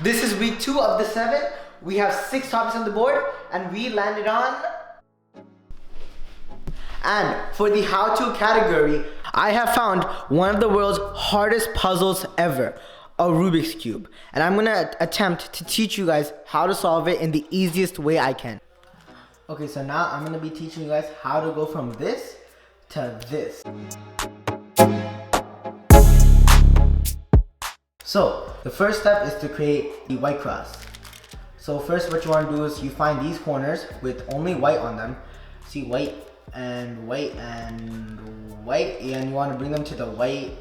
This is week 2 of the 7. We have 6 topics on the board and we landed on... And for the how-to category, I have found one of the world's hardest puzzles ever, a Rubik's Cube. And I'm gonna attempt to teach you guys how to solve it in the easiest way I can. Okay, so now I'm gonna be teaching you guys how to go from this to this. So, the first step is to create the white cross. So first what you want to do is you find these corners with only white on them. See, white and white and white, and you want to bring them to the white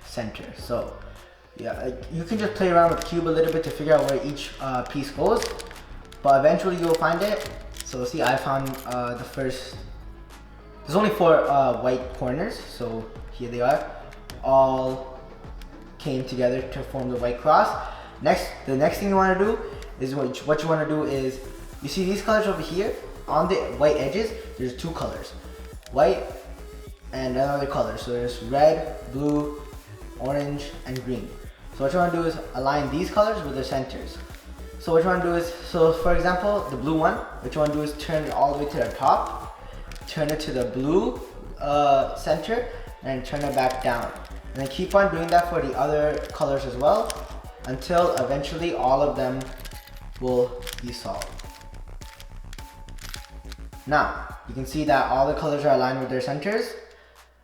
center. So yeah, you can just play around with the cube a little bit to figure out where each piece goes, but eventually you'll find it. So see, I found the first, there's only 4 white corners, so here they are, all came together to form the white cross. The next thing you want to do is what you want to do is, you see these colors over here on the white edges, there's 2 colors, white and another color. So there's red, blue, orange, and green. So what you want to do is align these colors with their centers. So what you want to do is, so for example, the blue one, what you want to do is turn it all the way to the top, turn it to the blue center, and turn it back down. And then keep on doing that for the other colors as well, until eventually all of them will be solved. Now, you can see that all the colors are aligned with their centers.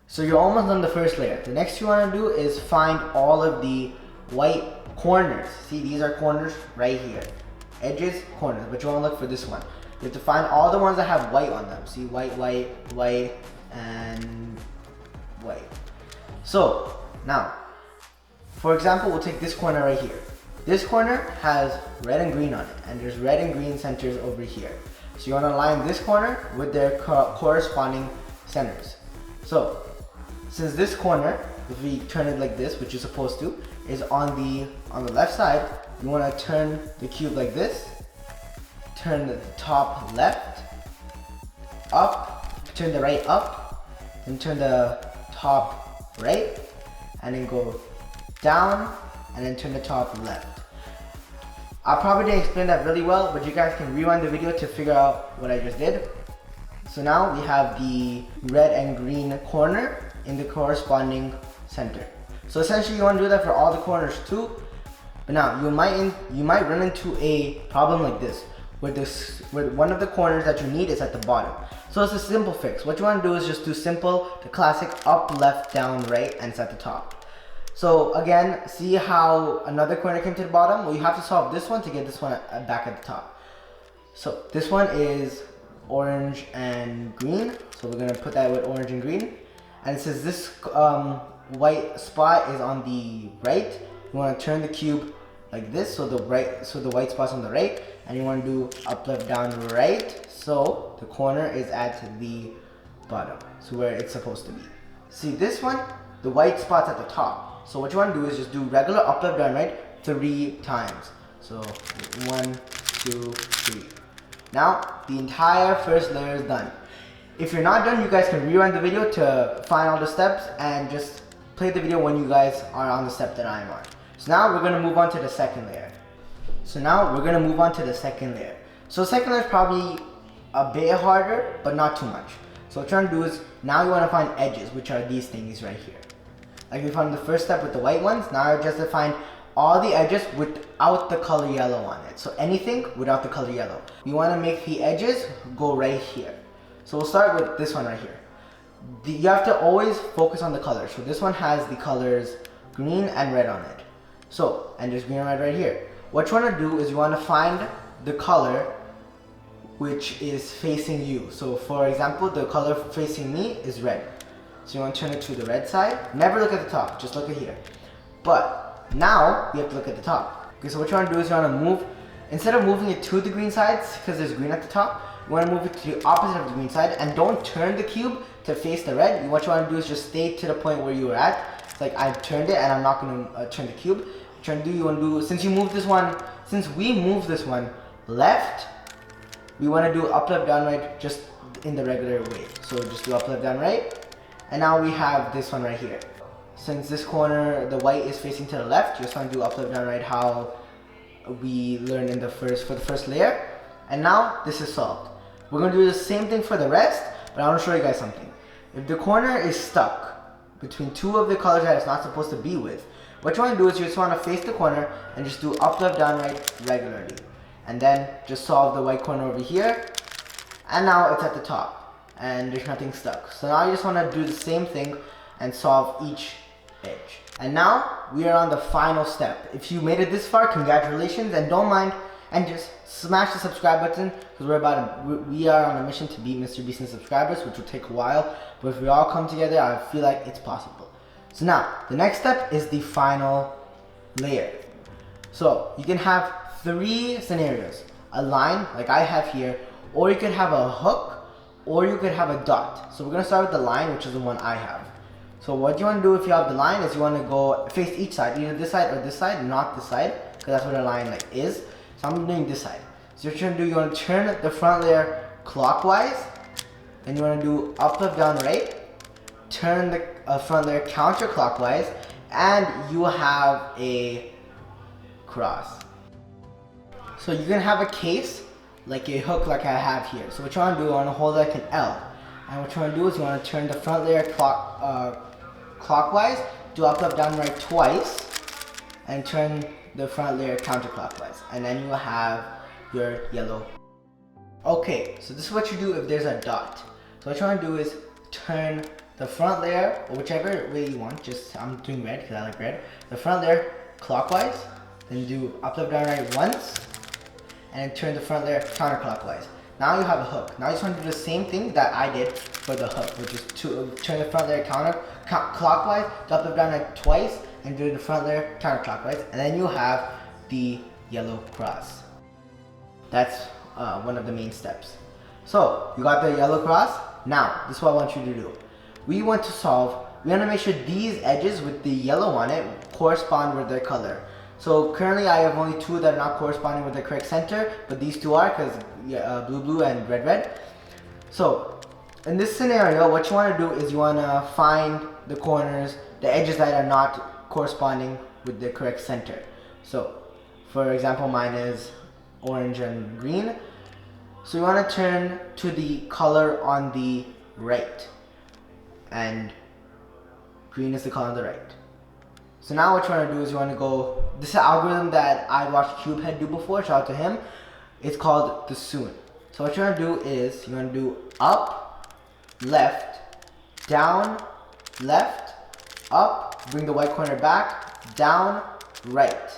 So you're almost done the first layer. The next you want to do is find all of the white corners. See, these are corners right here. Edges, corners, but you want to look for this one. You have to find all the ones that have white on them. See, white, white, white, and white. So, now, for example, we'll take this corner right here. This corner has red and green on it, and there's red and green centers over here. So you want to align this corner with their corresponding centers. So, since this corner, if we turn it like this, which you're supposed to, is on the left side, you want to turn the cube like this, turn the top left, up, turn the right up, and turn the top right, and then go down, and then turn the top left. I probably didn't explain that really well, but you guys can rewind the video to figure out what I just did. So now we have the red and green corner in the corresponding center. So essentially you want to do that for all the corners too. But now you might run into a problem like this, where one of the corners that you need is at the bottom. So it's a simple fix. What you want to do is just do the classic up, left, down, right, and it's at the top. So again, see how another corner came to the bottom? Well, you have to solve this one to get this one back at the top. So this one is orange and green. So we're gonna put that with orange and green. And it says this white spot is on the right. You want to turn the cube like this, so the white spot's on the right, and you want to do up, left, down, right. So the corner is at the bottom, so where it's supposed to be. See this one, the white spot's at the top. So what you want to do is just do regular up, left, down, right 3 times. So 1, 2, 3. Now the entire first layer is done. If you're not done, you guys can rewind the video to find all the steps and just play the video when you guys are on the step that I'm on. So now we're going to move on to the second layer. So the second layer is probably a bit harder, but not too much. So what you're trying to do is, now you want to find edges, which are these things right here. Like we found the first step with the white ones, now I just find all the edges without the color yellow on it. So anything without the color yellow. You want to make the edges go right here. So we'll start with this one right here. You have to always focus on the colors. So this one has the colors green and red on it. So, and there's green and red right here. What you want to do is you want to find the color which is facing you. So for example, the color facing me is red. So you want to turn it to the red side. Never look at the top, just look at here. But now you have to look at the top. Okay, so what you want to do is you want to move, instead of moving it to the green sides, because there's green at the top, you want to move it to the opposite of the green side, and don't turn the cube to face the red. What you want to do is just stay to the point where you were at. It's like I've turned it and I'm not going to turn the cube. What you're trying to do, you want to do, since we moved this one left, we want to do up, left, down, right just in the regular way. So just do up, left, down, right. And now we have this one right here. Since this corner, the white is facing to the left, you just want to do up, left, down, right how we learned in for the first layer. And now this is solved. We're going to do the same thing for the rest, but I want to show you guys something. If the corner is stuck between two of the colors that it's not supposed to be with, what you want to do is you just want to face the corner and just do up, left, down, right regularly. And then just solve the white corner over here. And now it's at the top and there's nothing stuck. So now you just want to do the same thing and solve each edge. And now we are on the final step. If you made it this far, congratulations, and don't mind and just smash the subscribe button, because we are on a mission to beat Mr. Beast in subscribers, which will take a while, but if we all come together, I feel like it's possible. So now the next step is the final layer. So you can have 3 scenarios: a line like I have here, or you could have a hook, or you could have a dot. So we're going to start with the line, which is the one I have. So what you want to do if you have the line is you want to go face each side, either this side or this side, not this side, because that's what a line like is. So I'm doing this side. So what you're going to do, you want to turn the front layer clockwise, then you want to do up, left, down, right, turn the front layer counterclockwise, and you have a cross. So you can have a case like a hook like I have here. So what you want to do, you want to hold it like an L. And what you want to do is you want to turn the front layer clockwise, do up, left, down, right twice, and turn the front layer counterclockwise. And then you will have your yellow. Okay, so this is what you do if there's a dot. So what you want to do is turn the front layer, or whichever way you want, just I'm doing red because I like red, the front layer clockwise, then do up, left, down, right once, and then turn the front layer counterclockwise. Now you have a hook. Now you just want to do the same thing that I did for the hook, which is to turn the front layer clockwise, do up, left, down, right twice, and do the front layer counterclockwise, and then you have the yellow cross. That's one of the main steps. So you got the yellow cross. Now this is what I want you to do. We want to make sure these edges with the yellow on it correspond with their color. So currently I have only 2 that are not corresponding with the correct center, but these 2 are, because blue and red. So in this scenario, what you want to do is you want to find the corners, the edges that are not corresponding with the correct center. So for example, mine is orange and green. So you want to turn to the color on the right, and green is the color on the right. So now what you want to do is you want to go, this is an algorithm that I watched Cubehead do before, shout out to him. It's called the Soon. So what you want to do is you want to do up, left, down, left, up, bring the white corner back, down, right,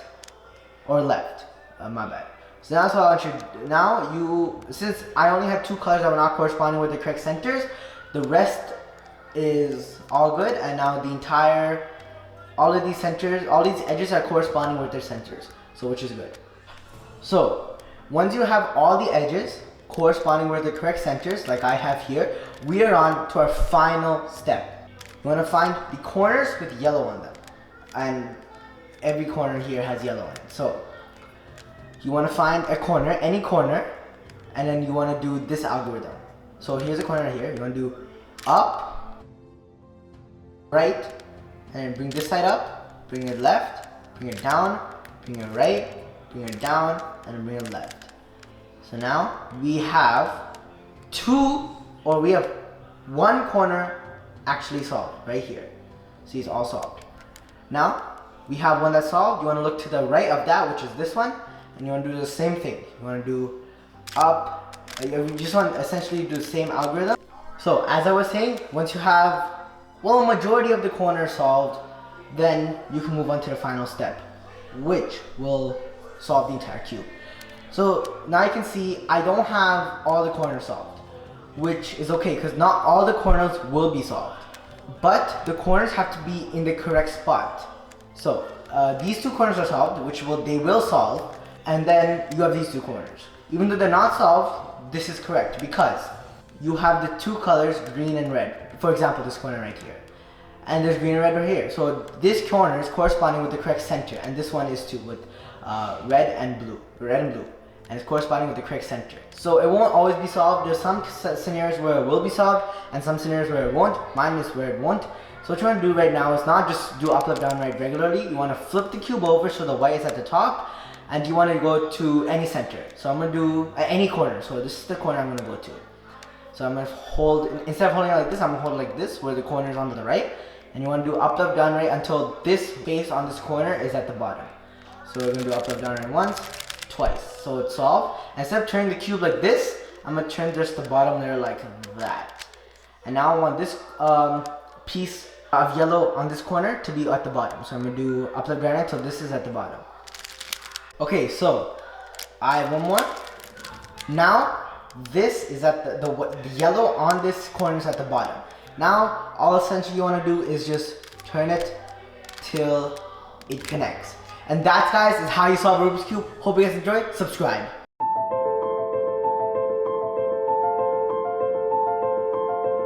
or left, my bad. So that's what I want you to do. Now since I only had 2 colors that were not corresponding with the correct centers, the rest is all good, and now all of these centers, all these edges are corresponding with their centers, so which is good. So once you have all the edges corresponding with the correct centers, like I have here, we are on to our final step. You want to find the corners with yellow on them, and every corner here has yellow on it. So you want to find a corner, any corner, and then you want to do this algorithm. So here's a corner here. You want to do up, right, and then bring this side up, bring it left, bring it down, bring it right, bring it down, and then bring it left. So now we have one corner actually solved right here. See, it's all solved. Now we have one that's solved. You want to look to the right of that, which is this one, and you want to do the same thing. You want to do up, you just want to essentially do the same algorithm. So as I was saying, once you have a majority of the corners solved, then you can move on to the final step, which will solve the entire cube. So now you can see I don't have all the corners solved, which is okay because not all the corners will be solved, but the corners have to be in the correct spot. So these 2 corners are solved, which they will solve, and then you have these 2 corners. Even though they're not solved, this is correct because you have the 2 colors, green and red. For example, this corner right here, and there's green and red right here. So this corner is corresponding with the correct center, and this one is too, with red and blue, and it's corresponding with the correct center. So it won't always be solved. There's some scenarios where it will be solved, and some scenarios where it won't. Mine is where it won't. So what you want to do right now is not just do up, left, down, right regularly. You want to flip the cube over so the white is at the top, and you want to go to any center. So I'm gonna do any corner. So this is the corner I'm gonna go to. So I'm gonna hold, instead of holding it like this, I'm gonna hold it like this, where the corner is on the right. And you wanna do up, left, down, right until this face on this corner is at the bottom. So we're gonna do up, left, down, right once, twice. So it's solved. Instead of turning the cube like this, I'm gonna turn just the bottom layer like that. And now I want this piece of yellow on this corner to be at the bottom. So I'm gonna do up, left, down, right until this is at the bottom. Okay, so I have one more. Now this is at the yellow on this corner is at the bottom. Now all essentially you want to do is just turn it till it connects. And that, guys, is how you solve Rubik's Cube. Hope you guys enjoyed. Subscribe.